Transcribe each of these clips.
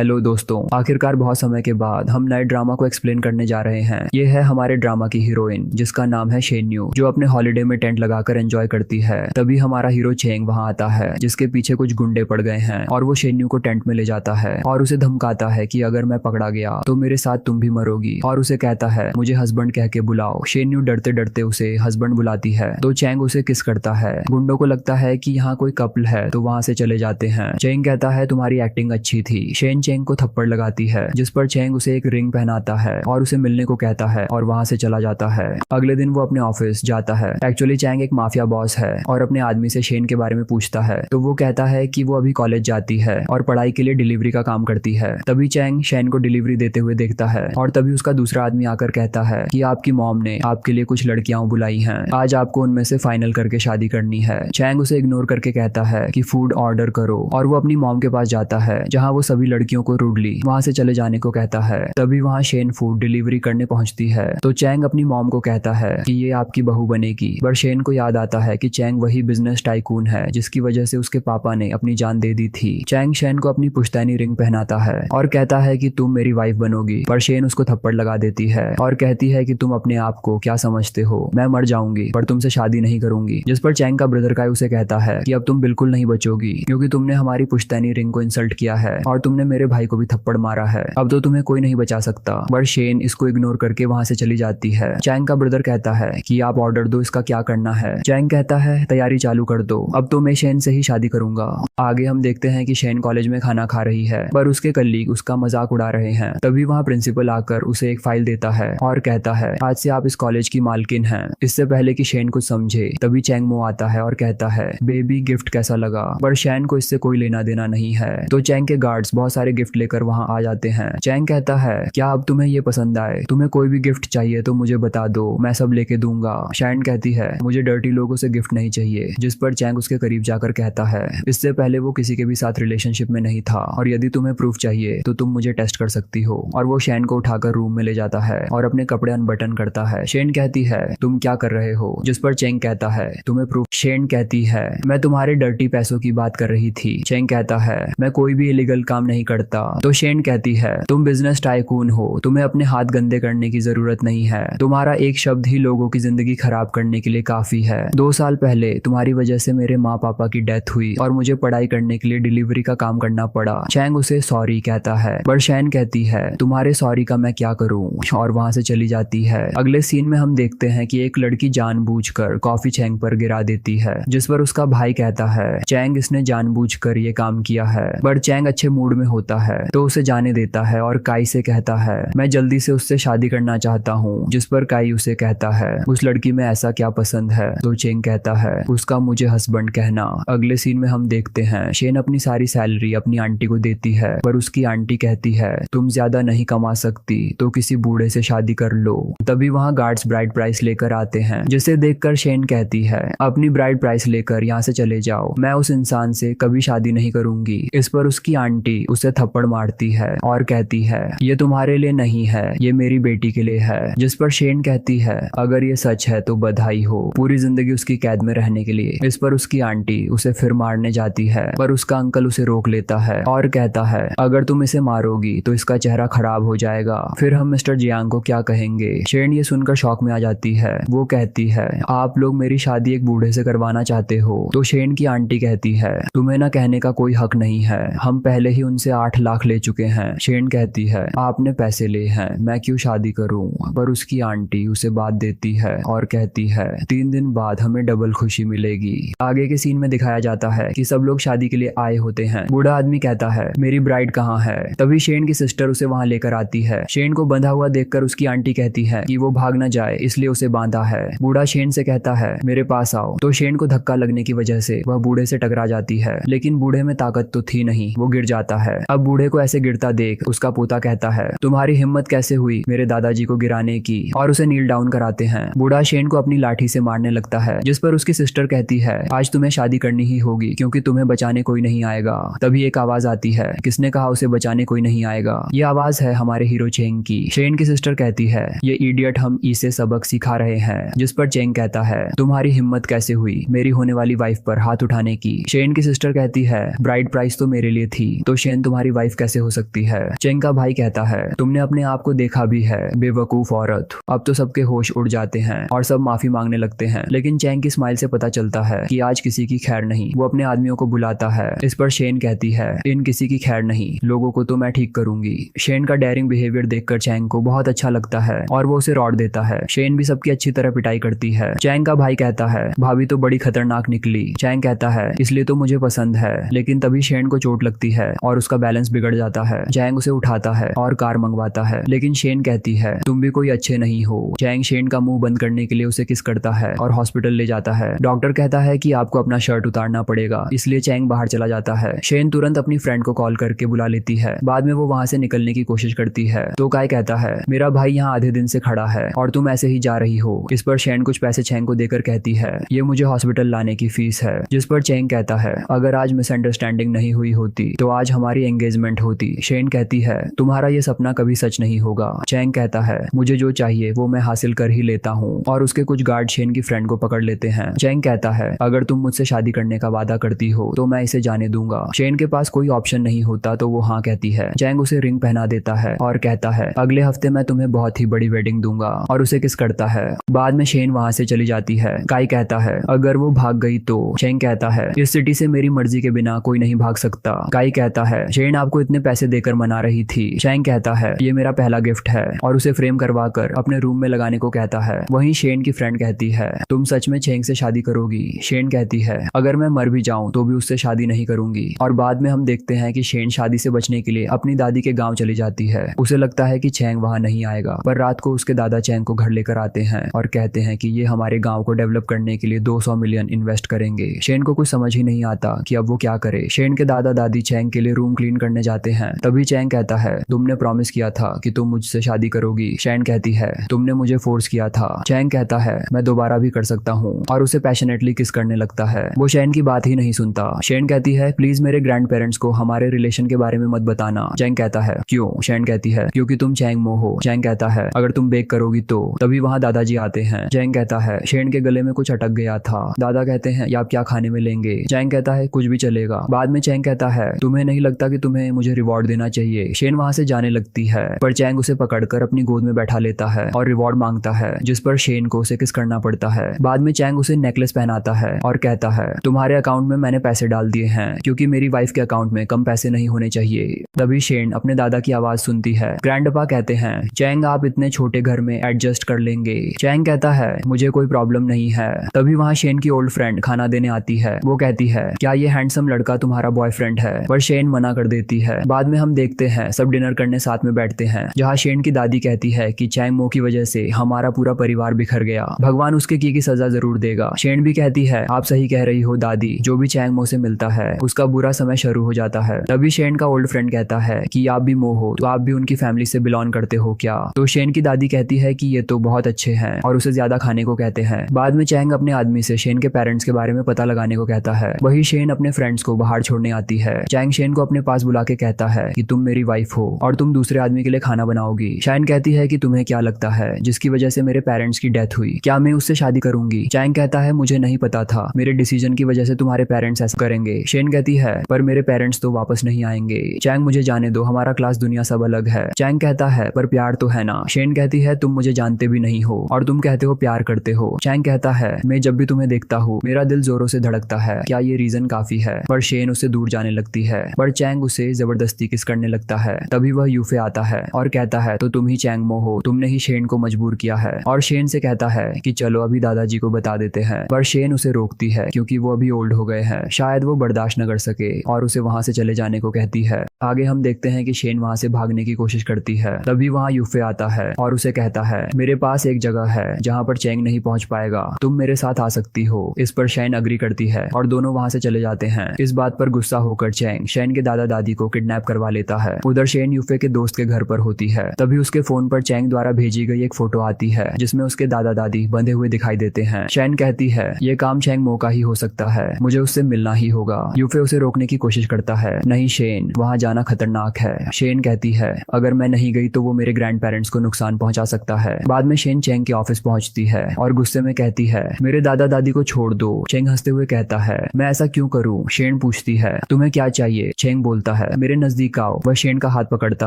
Hello दोस्तों, आखिरकार बहुत समय के बाद हम नए ड्रामा को एक्सप्लेन करने जा रहे हैं। ये है हमारे ड्रामा की हीरोइन जिसका नाम है शेन्यू, जो अपने हॉलिडे में टेंट लगाकर एंजॉय करती है। तभी हमारा हीरो चेंग वहां आता है जिसके पीछे कुछ गुंडे पड़ गए हैं और वो शेन्यू को टेंट में ले जाता है और उसे धमकाता है कि अगर मैं पकड़ा गया तो मेरे साथ तुम भी मरोगी, और उसे कहता है मुझे हस्बैंड कह के बुलाओ। शेन्यू डरते डरते उसे हस्बैंड बुलाती है तो चेंग उसे किस करता है। गुंडों को लगता है कि यहाँ कोई कपल है तो वहां से चले जाते हैं। चेंग कहता है तुम्हारी एक्टिंग अच्छी थी। शेन चेंग को थप्पड़ लगाती है जिस पर चेंग उसे एक रिंग पहनाता है और उसे मिलने को कहता है और वहां से चला जाता है। अगले दिन वो अपने ऑफिस जाता है। एक्चुअली चेंग एक माफिया बॉस है और अपने आदमी से शेन के बारे में पूछता है तो वो कहता है कि वो अभी कॉलेज जाती है और पढ़ाई के लिए डिलीवरी का काम करती है। तभी चेंग शेन को डिलीवरी देते हुए देखता है और तभी उसका दूसरा आदमी आकर कहता है कि आपकी मॉम ने आपके लिए कुछ लड़कियां बुलाई हैं, आज आपको उनमें से फाइनल करके शादी करनी है। चेंग उसे इग्नोर करके कहता है कि फूड ऑर्डर करो और वो अपनी मॉम के पास जाता है जहाँ वो सभी लड़कियों को रूडली वहां से चले जाने को कहता है। तभी वहां शेन फूड डिलीवरी करने पहुंचती है तो चेंग अपनी मॉम को कहता है कि ये आपकी बहू बनेगी, पर शेन को याद आता है कि चेंग वही बिजनेस टाइकून है जिसकी वजह से उसके पापा ने अपनी जान दे दी थी। चेंग शेन को अपनी पुश्तैनी रिंग पहनाता है और कहता है कि तुम मेरी वाइफ बनोगी, पर शेन उसको थप्पड़ लगा देती है और कहती है कि तुम अपने आप को क्या समझते हो, मैं मर जाऊंगी पर तुमसे शादी नहीं करूंगी। जिस पर चेंग का ब्रदर काई उसे कहता है कि अब तुम बिल्कुल नहीं बचोगी क्योंकि तुमने हमारी पुश्तैनी रिंग को इंसल्ट किया है और तुमने मेरे भाई को भी थप्पड़ मारा है, अब तो तुम्हें कोई नहीं बचा सकता। पर शेन इसको इग्नोर करके वहां से चली जाती है। चैंग का ब्रदर कहता है कि आप ऑर्डर दो, इसका क्या करना है। चैंग कहता है तैयारी चालू कर दो, अब तो मैं शेन से ही शादी करूंगा। आगे हम देखते हैं कि शेन कॉलेज में खाना खा रही है पर उसके कलीग उसका मजाक उड़ा रहे हैं। तभी वहाँ प्रिंसिपल आकर उसे एक फाइल देता है और कहता है आज से आप इस कॉलेज की मालकिन हैं। इससे पहले कि शेन कुछ समझे तभी चैंग मो आता है और कहता है बेबी गिफ्ट कैसा लगा, पर शेन को इससे कोई लेना देना नहीं है। तो चैंग के गार्ड्स बहुत सारे गिफ्ट लेकर वहाँ आ जाते हैं। चैंग कहता है क्या अब तुम्हें ये पसंद आए, तुम्हें कोई भी गिफ्ट चाहिए तो मुझे बता दो, मैं सब लेके दूंगा। शैन कहती है मुझे डर्टी लोगों से गिफ्ट नहीं चाहिए। जिस पर चैंग उसके करीब जाकर कहता है इससे पहले वो किसी के भी साथ रिलेशनशिप में नहीं था और यदि तुम्हें प्रूफ चाहिए तो तुम मुझे टेस्ट कर सकती हो। और वो शैन को उठाकर रूम में ले जाता है और अपने कपड़े अनबटन करता है। शेन कहती है तुम क्या कर रहे हो, जिस पर चैंग कहता है तुम्हें प्रूफ। शेन कहती है मैं तुम्हारे डर्टी पैसों की बात कर रही थी। चैंग कहता है मैं कोई भी इलीगल काम नहीं करता। तो शेन कहती है तुम बिजनेस टाइकून हो, तुम्हें अपने हाथ गंदे करने की जरूरत नहीं है, तुम्हारा एक शब्द ही लोगों की जिंदगी खराब करने के लिए काफी है। 2 साल पहले तुम्हारी वजह से मेरे माँ पापा की डेथ हुई और मुझे पढ़ाई करने के लिए डिलीवरी का काम करना पड़ा। चैंग उसे सॉरी कहता है पर शैन कहती है तुम्हारे सॉरी का मैं क्या करूं, और वहां से चली जाती है। अगले सीन में हम देखते हैं कि एक लड़की जानबूझकर कॉफी चैंग पर गिरा देती है जिस पर उसका भाई कहता है चैंग इसने जानबूझकर ये काम किया है। पर चैंग अच्छे मूड में होता है तो उसे जाने देता है और काई से कहता है मैं जल्दी से उससे शादी करना चाहता हूँ। जिस पर काई उसे कहता है उस लड़की में ऐसा क्या पसंद है। तो चेंग कहता है उसका मुझे हस्बैंड कहना। अगले सीन में हम देखते हैं शेन अपनी सारी सैलरी अपनी आंटी को देती है पर उसकी आंटी कहती है तुम ज्यादा नहीं कमा सकती तो किसी बूढ़े से शादी कर लो। तभी वहाँ गार्ड्स ब्राइड प्राइस लेकर आते हैं जिसे देखकर शेन कहती है अपनी ब्राइड प्राइस लेकर यहाँ से चले जाओ, मैं उस इंसान से कभी शादी नहीं करूंगी। इस पर उसकी आंटी उसे थप्पड़ मारती है और कहती है ये तुम्हारे लिए नहीं है, ये मेरी बेटी के लिए है। जिस पर शेन कहती है अगर ये सच है तो बधाई हो, पूरी जिंदगी उसकी कैद में रहने के लिए। इस पर उसकी आंटी उसे फिर मारने जाती है पर उसका अंकल उसे रोक लेता है और कहता है अगर तुम इसे मारोगी तो इसका चेहरा खराब हो जाएगा, फिर हम मिस्टर जियांग को क्या कहेंगे। शेन ये सुनकर शौक में आ जाती है। वो कहती है आप लोग मेरी शादी एक बूढ़े से करवाना चाहते हो। तो शेन की आंटी कहती है तुम्हें ना कहने का कोई हक नहीं है, हम पहले ही उनसे 8 लाख ले चुके हैं। शेन कहती है आपने पैसे ले हैं, मैं क्यों शादी करूं। पर उसकी आंटी उसे बात देती है और कहती है 3 दिन बाद हमें डबल खुशी मिलेगी। आगे के सीन में दिखाया जाता है कि सब लोग शादी के लिए आए होते हैं। बूढ़ा आदमी कहता है मेरी ब्राइड कहाँ है। तभी शेन की सिस्टर उसे वहां लेकर आती है। शेन को बंधा हुआ देखकर उसकी आंटी कहती है कि वो भाग न जाए इसलिए उसे बांधा है। बूढ़ा शेन से कहता है मेरे पास आओ। तो शेन को धक्का लगने की वजह से वह बूढ़े से टकरा जाती है लेकिन बूढ़े में ताकत तो थी नहीं, वो गिर जाता है। अब बूढ़े को ऐसे गिरता देख उसका पोता कहता है तुम्हारी हिम्मत कैसे हुई मेरे दादाजी को गिराने की, और उसे नील डाउन कराते हैं। बूढ़ा शेन को अपनी लाठी से मारने लगता है जिस पर उसकी सिस्टर कहती है आज तुम्हें शादी करनी ही होगी क्योंकि तुम्हें बचाने कोई नहीं आएगा। तभी एक आवाज आती है किसने कहा उसे बचाने कोई नहीं आएगा। ये आवाज है हमारे हीरो चेंग की। शेन की सिस्टर कहती है ये इडियट हम इसे सबक सिखा रहे हैं। जिस पर चेंग कहता है तुम्हारी हिम्मत कैसे हुई मेरी होने वाली वाइफ पर हाथ उठाने की। शेन की सिस्टर कहती है ब्राइड प्राइस तो मेरे लिए थी तो शेन तुम्हारी वाइफ कैसे हो सकती है। चेंग का भाई कहता है तुमने अपने आप को देखा भी है, बेवकूफ औरत। अब तो सबके होश उड़ जाते हैं और सब माफी मांगने लगते हैं, लेकिन चेंग की स्माइल से पता चलता है कि आज किसी की खैर नहीं। वो अपने आदमियों को बुलाता है। इस पर शेन कहती है इन किसी की खैर नहीं, लोगों को तो मैं ठीक करूंगी। शेन का डेयरिंग बिहेवियर देखकर चैंग को बहुत अच्छा लगता है और वो उसे रॉड देता है। शेन भी सबकी अच्छी तरह पिटाई करती है। चैंग का भाई कहता है भाभी तो बड़ी खतरनाक निकली। चैंग कहता है इसलिए तो मुझे पसंद है, लेकिन तभी शेन को चोट लगती है और उसका बैलेंस बिगड़ जाता है। चैंग उसे उठाता है और कार मंगवाता है, लेकिन शेन कहती है तुम भी कोई अच्छे नहीं हो। चैंग शेन का मुंह बंद करने के लिए उसे किस करता है और हॉस्पिटल ले जाता है। डॉक्टर कहता है कि आपको अपना शर्ट उतारना पड़ेगा, इसलिए चैंग बाहर चला जाता है। शेन तुरंत अपनी फ्रेंड को कॉल करके बुला लेती है। बाद में वो वहां से निकलने की कोशिश करती है तो काय कहता है मेरा भाई यहाँ आधे दिन से खड़ा है और तुम ऐसे ही जा रही हो। इस पर शेन कुछ पैसे चैंग को देकर कहती है ये मुझे हॉस्पिटल लाने की फीस है। जिस पर चैंग कहता है अगर आज मिसअंडरस्टैंडिंग नहीं हुई होती तो आज हमारी एंगेजमेंट होती। शेन कहती है तुम्हारा ये सपना कभी सच नहीं होगा। चैंग कहता है मुझे जो चाहिए वो मैं हासिल कर ही लेता हूँ और उसके कुछ गार्ड शेन की फ्रेंड को पकड़ लेते हैं। चैंग कहता है अगर तुम मुझसे शादी करने का वादा करती हो तो मैं इसे जाने दूंगा। शेन के पास कोई ऑप्शन नहीं होता तो वो हाँ कहती है। चैंग उसे रिंग पहना देता है और कहता है अगले हफ्ते मैं तुम्हें बहुत ही बड़ी वेडिंग दूंगा और उसे किस करता है। बाद में शेन वहां से चली जाती है। काई कहता है अगर वो भाग गई तो। चैंग कहता है इस सिटी से मेरी मर्जी के बिना कोई नहीं भाग सकता। काई कहता है शेन आपको इतने पैसे देकर मना रही थी। चैंग कहता है ये मेरा पहला गिफ्ट है और उसे फ्रेम करवा कर अपने रूम में लगाने को कहता है। वहीं शेन की फ्रेंड कहती है तुम सच में चैंग से शादी करोगी। शेन कहती है अगर मैं मर भी जाऊं तो भी उससे शादी नहीं करूंगी। और बाद में हम देखते हैं कि शेन शादी से बचने के लिए अपनी दादी के गांव चली जाती है। उसे लगता है कि चैंग वहां नहीं आएगा, पर रात को उसके दादा चैंग को घर लेकर आते हैं और कहते हैं कि ये हमारे गांव को डेवलप करने के लिए 200 मिलियन इन्वेस्ट करेंगे। शेन को कुछ समझ ही नहीं आता कि अब वो क्या करे। शेन के दादा दादी चैंग के लिए रूम क्लीन करने जाते हैं। तभी चैंग कहता है तुमने प्रॉमिस किया था कि तुम मुझसे शादी करोगी। शेन कहती है तुमने मुझे फोर्स किया था। चैंग कहता है मैं दोबारा भी कर सकता हूँ और उसे पैशनेटली किस करने लगता है। वो शेन की बात ही नहीं सुनता। शेन कहती है प्लीज मेरे ग्रैंड पेरेंट्स को हमारे रिलेशन के बारे में मत बताना। चैंग कहता है क्यों। शेन कहती है क्योंकि तुम चैंग मो हो। चैंग कहता है अगर तुम बेक करोगी तो। तभी वहाँ दादाजी आते हैं। चैंग कहता है शेन के गले में कुछ अटक गया था। दादा कहते हैं ये आप क्या खाने में लेंगे। चैंग कहता है कुछ भी चलेगा। बाद में चैंग कहता है तुम्हें नहीं लगता कि तुम्हें मुझे रिवॉर्ड देना चाहिए। शेन वहाँ से जाने लगती है, पर चैंग उसे पकड़कर अपनी गोद में बैठा लेता है और रिवॉर्ड मांगता है, जिस पर शेन को उसे किस करना पड़ता है। बाद में चैंग उसे नेकलेस पहनाता है और कहता है तुम्हारे अकाउंट में मैंने पैसे डाल दिए हैं क्योंकि मेरी वाइफ के अकाउंट में कम पैसे नहीं होने चाहिए। तभी शेन अपने दादा की आवाज सुनती है। ग्रैंडपा कहते हैं चैंग आप इतने छोटे घर में एडजस्ट कर लेंगे। चैंग कहता है मुझे कोई प्रॉब्लम नहीं है। तभी वहाँ शेन की ओल्ड फ्रेंड खाना देने आती है। वो कहती है क्या ये हैंडसम लड़का तुम्हारा बॉयफ्रेंड है, पर शेन मना कर देती है। बाद में हम देखते हैं सब डिनर करने साथ में बैठते हैं, जहाँ शेन की दादी कहती है कि चैंग मो की वजह से हमारा पूरा परिवार बिखर गया, भगवान उसके की सजा जरूर देगा। शेन भी कहती है आप सही कह रही हो दादी, जो भी चैंग मो से मिलता है उसका बुरा समय शुरू हो जाता है। तभी शेन का ओल्ड फ्रेंड कहता है कि आप भी मो हो तो आप भी उनकी फैमिली से बिलोंग करते हो क्या। तो शेन की दादी कहती है कि ये तो बहुत अच्छे हैं और उसे ज्यादा खाने को कहते हैं। बाद में चैंग अपने आदमी से शेन के पेरेंट्स के बारे में पता लगाने को कहता है। वही शेन अपने फ्रेंड्स को बाहर छोड़ने आती है। चैंग शेन को अपने पास बुला के कहता है कि तुम मेरी वाइफ हो और तुम दूसरे आदमी के लिए खाना बनाओगी। शेन कहती है कि तुम्हें क्या लगता है जिसकी वजह से मेरे पेरेंट्स की डेथ हुई, क्या मैं उससे शादी करूंगी। चैंग कहता है मुझे नहीं पता था, मेरे डिसीजन की वजह से तुम्हारे पेरेंट्स ऐसा करेंगे। शेन कहती है पर मेरे पेरेंट्स तो वापस नहीं आएंगे। चैंग मुझे जाने दो, हमारा क्लास दुनिया सब अलग है। चैंग कहता है पर प्यार तो है ना। शेन कहती है तुम मुझे जानते भी नहीं हो और तुम कहते हो प्यार करते हो। चैंग कहता है मैं जब भी तुम्हें देखता हूँ मेरा दिल जोरों से धड़कता है, क्या ये रीजन काफी है। पर शेन उससे दूर जाने लगती है, पर चैंग उसे जबरदस्ती किस करने लगता है। तभी वह यूफे आता है और कहता है तो तुम ही चैंग मो हो, तुमने ही शेन को मजबूर किया है। और शेन से कहता है कि चलो अभी दादाजी को बता देते हैं, पर शेन उसे रोकती है क्योंकि वो अभी ओल्ड हो गए हैं, शायद वो बर्दाश्त न कर सके और उसे वहां से चले जाने को कहती है। आगे हम देखते हैं कि शेन वहां से भागने की कोशिश करती है। तभी वहां यूफे आता है और उसे कहता है मेरे पास एक जगह है जहाँ पर चैंग नहीं पहुंच पाएगा, तुम मेरे साथ आ सकती हो। इस पर शेन अग्री करती है और दोनों वहां से चले जाते हैं। इस बात पर गुस्सा होकर चैंग शेन के दादा दादी को किडनैप करवा लेता है। उधर शेन यूफे के दोस्त के घर पर होती है। तभी उसके फोन पर चैंग द्वारा भेजी गई एक फोटो आती है जिसमें उसके दादा दादी बंधे हुए दिखाई देते हैं। शेन कहती है ये काम चैंग मो का ही हो सकता है, मुझे उससे मिलना ही होगा। यूफे उसे रोकने की कोशिश करता है, नहीं शेन वहां जाना खतरनाक है। शेन कहती है अगर मैं नहीं गई तो वो मेरे ग्रैंड पेरेंट्स को नुकसान पहुंचा सकता है। बाद में शेन चैंग के ऑफिस पहुंचती है और गुस्से में कहती है मेरे दादा दादी को छोड़ दो। चैंग हंसते हुए कहता है मैं ऐसा क्यों करूं। शेन पूछती है तुम्हें क्या चाहिए। चैंग बोलता है, मेरे नजदीक आओ। वह शेन का हाथ पकड़ता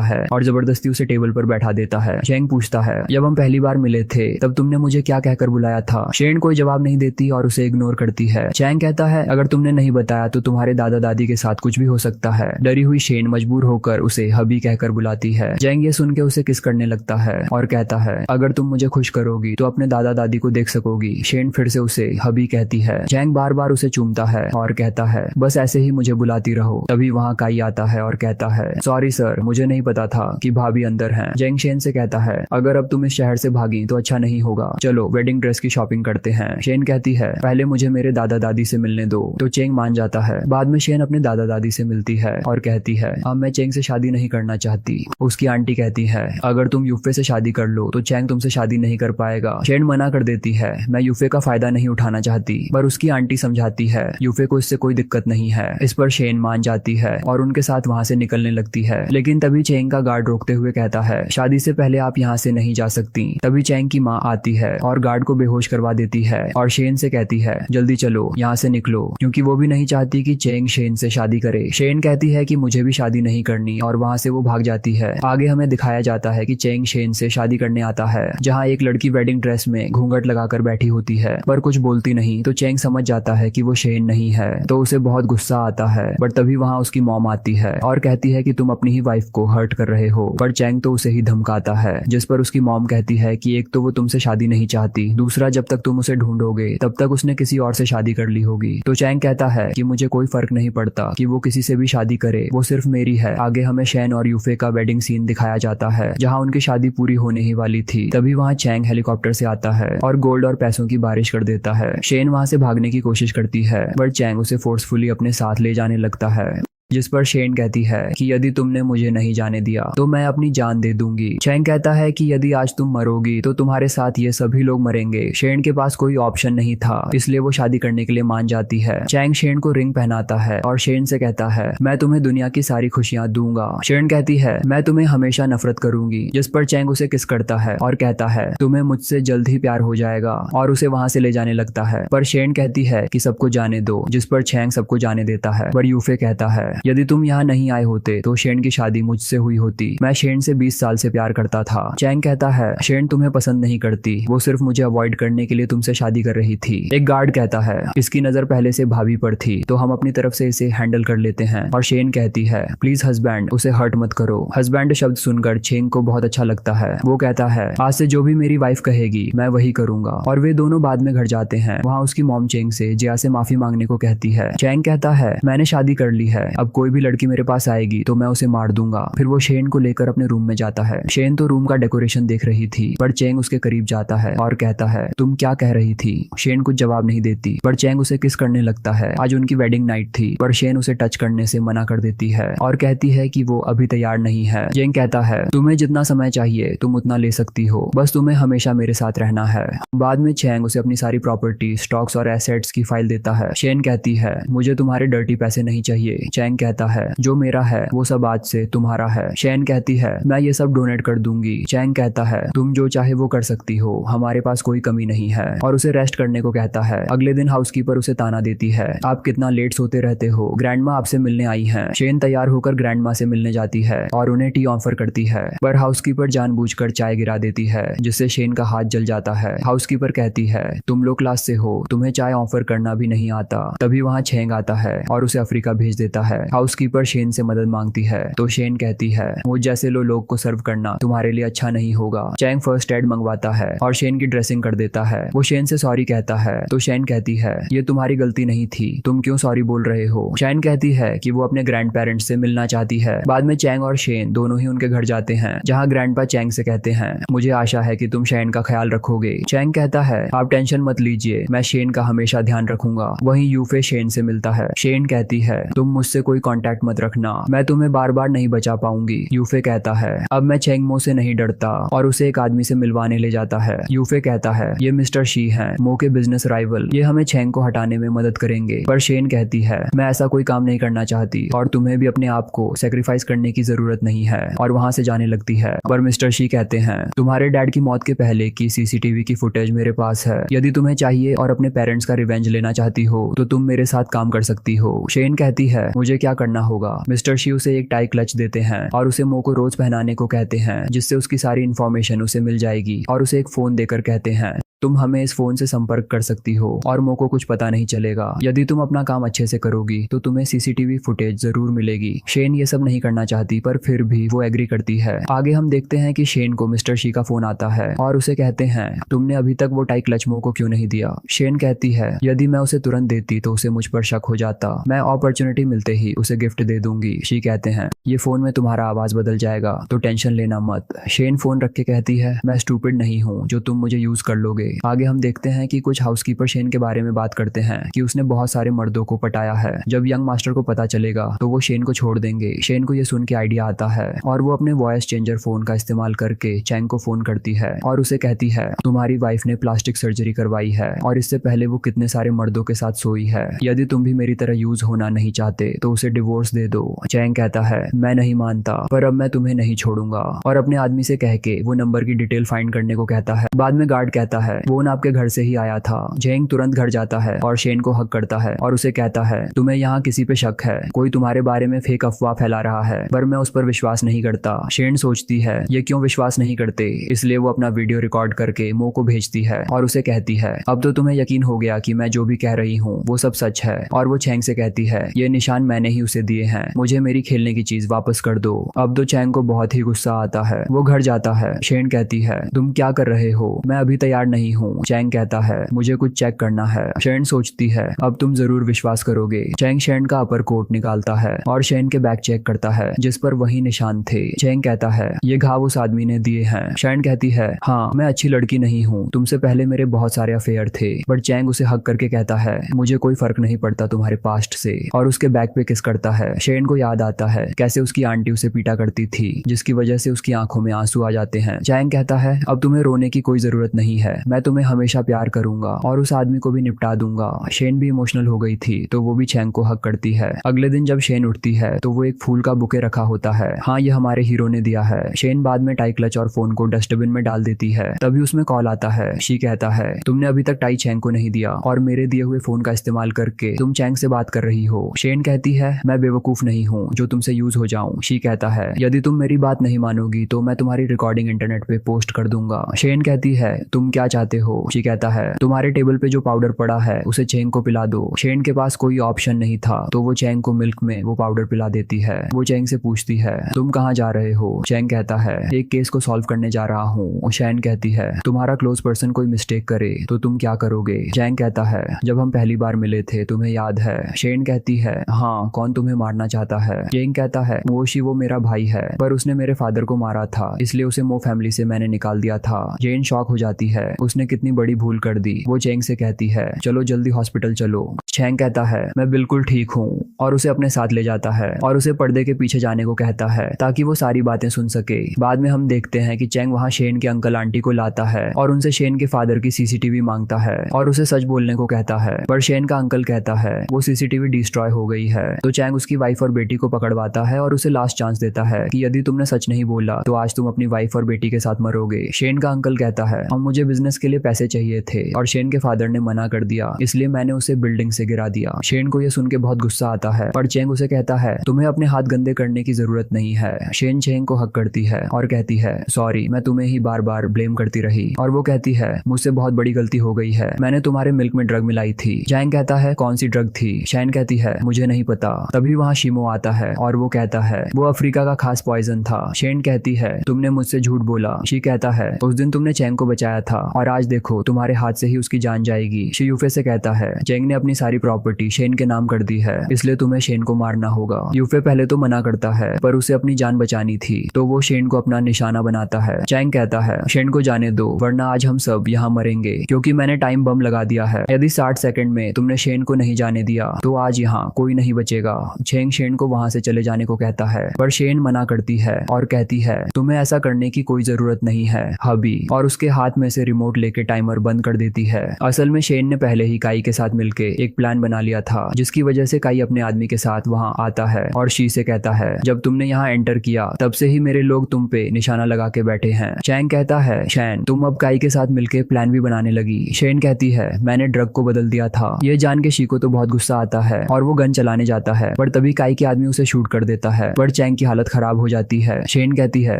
है और जबरदस्ती उसे टेबल पर बैठा देता है। चैंग पूछता है, जब हम पहली बार मिले थे तब तुमने मुझे क्या कहकर बुलाया था? शेन कोई जवाब नहीं देती और उसे इग्नोर करती है। चैंग कहता है, अगर तुमने नहीं बताया तो तुम्हारे दादा दादी के साथ कुछ भी हो सकता है। डरी हुई शेन मजबूर होकर उसे हबी कहकर बुलाती है। चैंग ये सुन के उसे किस करने लगता है और कहता है, अगर तुम मुझे खुश करोगी तो अपने दादा दादी को देख सकोगी। शेन फिर से उसे हबी कहती है। चैंग बार बार उसे चूमता है और कहता है, बस ऐसे ही मुझे बुलाती रहो। तभी वहाँ काई आता है और कहता है, सॉरी सर, मुझे नहीं पता था कि भाभी अंदर हैं। चैंग शेन से कहता है, अगर अब तुम इस शहर से भागी तो अच्छा नहीं होगा, चलो वेडिंग ड्रेस की शॉपिंग करते हैं। शेन कहती है, पहले मुझे मेरे दादा दादी से मिलने दो। तो चैंग मान जाता है। बाद में शेन अपने दादा दादी से मिलती है और कहती है, अब मैं चैंग से शादी नहीं करना चाहती। उसकी आंटी कहती है, अगर तुम यूफे से शादी कर लो तो चैंग तुमसे शादी नहीं कर पाएगा। शेन मना कर देती है, मैं यूफे का फायदा नहीं उठाना चाहती। पर उसकी आंटी समझाती है, यूफे को इससे कोई दिक्कत नहीं है। इस पर शेन मान जाती है और उनके साथ वहाँ से निकलने लगती है। लेकिन तभी चैंग का गार्ड रोकते हुए कहता है, शादी से पहले आप यहाँ से नहीं जा सकती। तभी चैंग की माँ आती है और गार्ड को बेहोश करवा देती है और शेन से कहती है, जल्दी चलो यहाँ से निकलो, क्योंकि वो भी नहीं चाहती कि चैंग शेन से शादी करे। शेन कहती है कि मुझे भी शादी नहीं करनी और वहाँ से वो भाग जाती है। आगे हमें दिखाया जाता है कि चैंग शेन से शादी करने आता है, जहाँ एक लड़की वेडिंग ड्रेस में घूंघट लगाकर बैठी होती है पर कुछ बोलती नहीं। तो चैंग समझ जाता है कि वो शेन नहीं है, तो उसे बहुत गुस्सा आता है। बट तभी वहाँ उसकी मॉम आती है और कहती है कि तुम अपनी ही वाइफ को हर्ट कर रहे हो। पर चैंग तो उसे ही धमकाता है, जिस पर उसकी मॉम कहती है कि एक तो वो तुमसे शादी नहीं चाहती, दूसरा जब तक तुम उसे ढूंढोगे तब तक उसने किसी और से शादी कर ली होगी। तो चैंग कहता है कि मुझे कोई फर्क नहीं पड़ता कि वो किसी से भी शादी करे, वो सिर्फ मेरी है। आगे हमें शेन और यूफे का वेडिंग सीन दिखाया जाता है, जहाँ उनकी शादी पूरी होने ही वाली थी। तभी वहाँ चैंग हेलीकॉप्टर से आता है और गोल्ड और पैसों की बारिश कर देता है। शेन वहाँ से भागने की कोशिश करती है बट चैंग उसे फोर्सफुली अपने साथ ले जाने लगता है, जिस पर शेन कहती है कि यदि तुमने मुझे नहीं जाने दिया तो मैं अपनी जान दे दूंगी। चैंग कहता है कि यदि आज तुम मरोगी तो तुम्हारे साथ ये सभी लोग मरेंगे। शेन के पास कोई ऑप्शन नहीं था, इसलिए वो शादी करने के लिए मान जाती है। चैंग शेन को रिंग पहनाता है और शेन से कहता है, मैं तुम्हें दुनिया की सारी खुशियां दूंगा। शेन कहती है, मैं तुम्हें हमेशा नफरत करूंगी, जिस पर चैंग उसे किस करता है और कहता है, तुम्हें मुझसे जल्द ही प्यार हो जाएगा, और उसे वहां से ले जाने लगता है। पर शेन कहती है कि सबको जाने दो, जिस पर चैंग सबको जाने देता है। पर यूफे कहता है, यदि तुम यहाँ नहीं आए होते तो शेन की शादी मुझसे हुई होती। मैं शेन से 20 साल से प्यार करता था। चैंग कहता है, शेन तुम्हें पसंद नहीं करती, वो सिर्फ मुझे अवॉइड करने के लिए तुमसे शादी कर रही थी। एक गार्ड कहता है, इसकी नजर पहले से भाभी पर थी तो हम अपनी तरफ से इसे हैंडल कर लेते हैं। और शेन कहती है, प्लीज हस्बैंड, उसे हर्ट मत करो। हस्बैंड शब्द सुनकर चैंग को बहुत अच्छा लगता है। वो कहता है, आज से जो भी मेरी वाइफ कहेगी मैं वही करूंगा। और वे दोनों बाद में घर जाते हैं। वहाँ उसकी मॉम चैंग से जिया से माफी मांगने को कहती है। चैंग कहता है, मैंने शादी कर ली है, अब कोई भी लड़की मेरे पास आएगी तो मैं उसे मार दूंगा। फिर वो शेन को लेकर अपने रूम में जाता है। शेन तो रूम का डेकोरेशन देख रही थी, पर चैंग उसके करीब जाता है और कहता है, तुम क्या कह रही थी? शेन कुछ जवाब नहीं देती, पर चैंग उसे किस करने लगता है। आज उनकी वेडिंग नाइट थी, पर शेन उसे टच करने से मना कर देती है और कहती है कि वो अभी तैयार नहीं है। चैंग कहता है, तुम्हें जितना समय चाहिए तुम उतना ले सकती हो, बस तुम्हें हमेशा मेरे साथ रहना है। बाद में चैंग उसे अपनी सारी प्रॉपर्टी, स्टॉक्स और एसेट्स की फाइल देता है। शेन कहती है, मुझे तुम्हारे डर्टी पैसे नहीं चाहिए। चैंग कहता है, जो मेरा है वो सब आज से तुम्हारा है। शेन कहती है, मैं ये सब डोनेट कर दूंगी। चैंग कहता है, तुम जो चाहे वो कर सकती हो, हमारे पास कोई कमी नहीं है, और उसे रेस्ट करने को कहता है। अगले दिन हाउसकीपर उसे ताना देती है, आप कितना लेट सोते रहते हो, ग्रैंडमा आपसे मिलने आई हैं। शेन तैयार होकर ग्रैंडमा से मिलने जाती है और उन्हें टी ऑफर करती है, पर हाउसकीपर जानबूझकर चाय गिरा देती है, जिससे शेन का हाथ जल जाता है। हाउसकीपर कहती है, तुम लो क्लास से हो, तुम्हें चाय ऑफर करना भी नहीं आता। तभी वहाँ चैंग आता है और उसे अफ्रीका भेज देता है। हाउसकीपर शेन से मदद मांगती है तो शेन कहती है, मुझ जैसे लोग को सर्व करना तुम्हारे लिए अच्छा नहीं होगा। चैंग फर्स्ट एड मंगवाता है और शेन की ड्रेसिंग कर देता है। वो शेन से सॉरी कहता है तो शेन कहती है, ये तुम्हारी गलती नहीं थी, तुम क्यों सॉरी बोल रहे हो। शेन कहती है कि वो अपने ग्रैंड पेरेंट्स से मिलना चाहती है। बाद में चैंग और शेन दोनों ही उनके घर जाते हैं, जहाँ ग्रैंडपा चैंग से कहते हैं, मुझे आशा है कि तुम शेन का ख्याल रखोगे। चैंग कहता है, आप टेंशन मत लीजिए, मैं शेन का हमेशा ध्यान रखूंगा। वहीं यूफे शेन से मिलता है। शेन कहती है, तुम मुझसे कोई कांटेक्ट मत रखना, मैं तुम्हें बार बार नहीं बचा पाऊंगी। यूफे कहता है, अब मैं चैंग मो से नहीं डरता, और उसे एक आदमी से मिलवाने ले जाता है। यूफे कहता है, ये मिस्टर शी हैं, मो के बिजनेस राइवल, ये हमें चैंग को हटाने में मदद करेंगे। पर शेन कहती है, मैं ऐसा कोई काम नहीं करना चाहती और तुम्हें भी अपने आप को सेक्रीफाइस करने की जरूरत नहीं है, और वहां से जाने लगती है। पर मिस्टर शी कहते हैं, तुम्हारे डैड की मौत के पहले की सीसीटीवी की फुटेज मेरे पास है, यदि तुम्हें चाहिए और अपने पेरेंट्स का रिवेंज लेना चाहती हो तो तुम मेरे साथ काम कर सकती हो। शेन कहती है, मुझे क्या करना होगा। मिस्टर शी उसे एक टाई क्लच देते हैं और उसे मो को रोज पहनाने को कहते हैं, जिससे उसकी सारी इन्फॉर्मेशन उसे मिल जाएगी, और उसे एक फोन देकर कहते हैं तुम हमें इस फोन से संपर्क कर सकती हो और मो को कुछ पता नहीं चलेगा। यदि तुम अपना काम अच्छे से करोगी तो तुम्हें सीसीटीवी फुटेज जरूर मिलेगी। शेन ये सब नहीं करना चाहती, पर फिर भी वो एग्री करती है। आगे हम देखते हैं कि शेन को मिस्टर शी का फोन आता है और उसे कहते हैं तुमने अभी तक वो टाई क्लच मो को क्यों नहीं दिया। शेन कहती है यदि मैं उसे तुरंत देती तो उसे मुझ पर शक हो जाता, मैं अपॉर्चुनिटी मिलते ही उसे गिफ्ट दे दूंगी। शी कहते हैं ये फोन में तुम्हारा आवाज बदल जाएगा तो टेंशन लेना मत। शेन फोन रख के कहती है मैं स्टूपिड नहीं हूँ जो तुम मुझे यूज कर लोगे। आगे हम देखते हैं कि कुछ हाउसकीपर शेन के बारे में बात करते हैं कि उसने बहुत सारे मर्दों को पटाया है। जब यंग मास्टर को पता चलेगा तो वो शेन को छोड़ देंगे। शेन को ये सुन के आइडिया आता है और वो अपने वॉइस चेंजर फोन का इस्तेमाल करके चैंग को फोन करती है और उसे कहती है तुम्हारी वाइफ ने प्लास्टिक सर्जरी करवाई है और इससे पहले वो कितने सारे मर्दों के साथ सोई है। यदि तुम भी मेरी तरह यूज होना नहीं चाहते तो उसे डिवोर्स दे दो। चैंग कहता है मैं नहीं मानता, पर अब मैं तुम्हें नहीं छोड़ूंगा, और अपने आदमी से कह के वो नंबर की डिटेल फाइंड करने को कहता है। बाद में गार्ड कहता है फोन आपके घर से ही आया था। चैंग तुरंत घर जाता है और शेन को हक करता है और उसे कहता है तुम्हें यहाँ किसी पे शक है, कोई तुम्हारे बारे में फेक अफवाह फैला रहा है, पर मैं उस पर विश्वास नहीं करता। शेन सोचती है ये क्यों विश्वास नहीं करते, इसलिए वो अपना वीडियो रिकॉर्ड करके मो को भेजती है और उसे कहती है अब तो तुम्हें यकीन हो गया कि मैं जो भी कह रही हूँ वो सब सच है। और वो चैंग से कहती है ये निशान मैंने ही उसे दिए हैं, मुझे मेरी खेलने की चीज वापस कर दो। अब तो चैंग को बहुत ही गुस्सा आता है, वो घर जाता है। शेन कहती है तुम क्या कर रहे हो, मैं अभी तैयार नहीं हूँ। चैंग कहता है मुझे कुछ चेक करना है। शेन सोचती है अब तुम जरूर विश्वास करोगे। चैंग शेन का अपर कोट निकालता है और शेन के बैग चेक करता है जिस पर वही निशान थे। चैंग कहता है ये घाव उस आदमी ने दिए हैं। शेन कहती है हाँ मैं अच्छी लड़की नहीं हूँ, तुमसे पहले मेरे बहुत सारे अफेयर थे। बट चैंग उसे हक करके कहता है मुझे कोई फर्क नहीं पड़ता तुम्हारे पास्ट से, और उसके बैग पे किस करता है। शेन को याद आता है कैसे उसकी आंटी उसे पीटा करती थी, जिसकी वजह से उसकी आंखों में आंसू आ जाते हैं। चैंग कहता है अब तुम्हें रोने की कोई जरूरत नहीं है, मैं तुम्हें हमेशा प्यार करूंगा और उस आदमी को भी निपटा दूंगा। शेन भी इमोशनल हो गई थी तो वो भी चैंग को हक करती है। अगले दिन जब शेन उठती है तो वो एक फूल का बुके रखा होता है। हाँ ये हमारे हीरो ने दिया है। शेन बाद में टाई क्लच और फोन को डस्टबिन में डाल देती है। तभी उसमें कॉल आता है। शी कहता है तुमने अभी तक टाई चैंग को नहीं दिया और मेरे दिए हुए फोन का इस्तेमाल करके तुम चैंग से बात कर रही हो। शेन कहती है मैं बेवकूफ नहीं हूँ जो तुमसे यूज हो जाऊं। शी कहता है यदि तुम मेरी बात नहीं मानोगी तो मैं तुम्हारी रिकॉर्डिंग इंटरनेट पे पोस्ट कर दूंगा। शेन कहती है तुम क्या चाहते हो। शी कहता है तुम्हारे टेबल पे जो पाउडर पड़ा है उसे चैंग को पिला दो। शेन के पास कोई ऑप्शन नहीं था तो वो चैंग को मिल्क में वो पाउडर पिला देती है। वो चैंग से पूछती है तुम कहाँ जा रहे हो। चैंग कहता है एक केस को सॉल्व करने जा रहा हूँ। शेन कहती है तुम्हारा क्लोज पर्सन कोई मिस्टेक करे तो तुम क्या करोगे। चैंग कहता है जब हम पहली बार मिले थे तुम्हें याद है। शेन कहती है हाँ कौन तुम्हें मारना चाहता है। चैंग कहता है वो मेरा भाई है, पर उसने मेरे फादर को मारा था, इसलिए उसे मो फैमिली से मैंने निकाल दिया था। जेन शॉक हो जाती है, उसने कितनी बड़ी भूल कर दी। वो चैंग से कहती है चलो जल्दी हॉस्पिटल चलो। चैंग कहता है मैं बिल्कुल ठीक हूँ और उसे अपने साथ ले जाता है और उसे पर्दे के पीछे जाने को कहता है ताकि वो सारी बातें सुन सके। बाद में हम देखते हैं कि चैंग वहाँ शेन के अंकल आंटी को लाता है और उनसे शेन के फादर की सीसीटीवी मांगता है और उसे सच बोलने को कहता है, पर शेन का अंकल कहता है वो सीसीटीवी डिस्ट्रॉय हो गई है। तो चैंग उसकी वाइफ और बेटी को पकड़वाता है और उसे लास्ट चांस देता है कि यदि तुमने सच नहीं बोला तो आज तुम अपनी वाइफ और बेटी के साथ मरोगे। शेन का अंकल कहता है हम मुझे बिजनेस के लिए पैसे चाहिए थे और शेन के फादर ने मना कर दिया, इसलिए मैंने उसे बिल्डिंग से गिरा दिया। शेन को यह सुन के बहुत गुस्सा आता है, पर चैंग उसे कहता है तुम्हें अपने हाथ गंदे करने की जरूरत नहीं है। शेन चैंग को हक करती है और कहती है सॉरी मैं तुम्हें ही बार बार ब्लेम करती रही। और वो कहती है मुझसे बहुत बड़ी गलती हो गई है, मैंने तुम्हारे मिल्क में ड्रग मिलाई थी। चैंग कहता है कौन सी ड्रग थी। शेन कहती है मुझे नहीं पता। तभी वहाँ शिमो आता है और वो कहता है वो अफ्रीका का खास पॉइजन था। शेन कहती है तुमने मुझसे झूठ बोला। शी कहता है उस दिन तुमने चैंग को बचाया था और आज देखो तुम्हारे हाथ से ही उसकी जान जाएगी। शी यूफे से कहता है चैंग ने अपनी सारी प्रॉपर्टी शेन के नाम कर दी है, इसलिए तुम्हें शेन को मारना होगा। यूफे पहले तो मना करता है, पर उसे अपनी जान बचानी थी तो वो शेन को अपना निशाना बनाता है। चैंग कहता है शेन को जाने दो वरना आज हम सब यहाँ मरेंगे, क्योंकि मैंने टाइम बम लगा दिया है। यदि 60 सेकंड में तुमने शेन को नहीं जाने दिया तो आज यहाँ कोई नहीं बचेगा। चैंग शेन को वहाँ से चले जाने को कहता है, पर शेन मना करती है और कहती है तुम्हें ऐसा करने की कोई जरूरत नहीं है हबी, और उसके हाथ में से रिमोट लेके टाइमर बंद कर देती है। असल में शेन ने पहले ही काई के साथ मिलके एक प्लान बना लिया था, जिसकी वजह से काई अपने आदमी के साथ वहाँ आता है और शी से कहता है, जब तुमने यहाँ एंटर किया तब से ही मेरे लोग तुम पे निशाना लगा के बैठे हैं। चैंग कहता है, शैन तुम अब काई के साथ मिलके प्लान भी बनाने लगी। शेन कहती है, मैंने ड्रग को बदल दिया था। ये जान के शी को तो बहुत गुस्सा आता है और वो गन चलाने जाता है, पर तभी काई के आदमी उसे शूट कर देता है, पर चैंग की हालत खराब हो जाती है। शेन कहती है,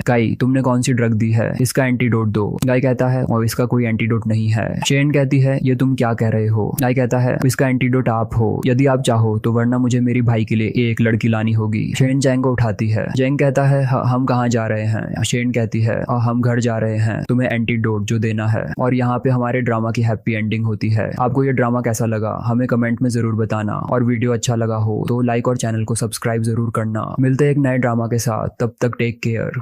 काई तुमने कौन सी ड्रग दी है, इसका एंटीडोट दो। गाय कहता है, और इसका कोई एंटीडोट नहीं है। शेन कहती है, ये तुम क्या कह रहे हो। गाय कहता है, इसका एंटीडोट आप हो, यदि आप चाहो तो, वरना मुझे मेरी भाई के लिए एक लड़की लानी होगी। शेन चैंग को उठाती है। चैंग कहता है, हम कहाँ जा रहे हैं। शेन कहती है, हम घर जा रहे हैं, तुम्हें एंटीडोट जो देना है। और यहाँ पे हमारे ड्रामा की हैप्पी एंडिंग होती है। आपको ये ड्रामा कैसा लगा हमें कमेंट में जरूर बताना, और वीडियो अच्छा लगा हो तो लाइक और चैनल को सब्सक्राइब जरूर करना। मिलते हैं एक नए ड्रामा के साथ, तब तक टेक केयर।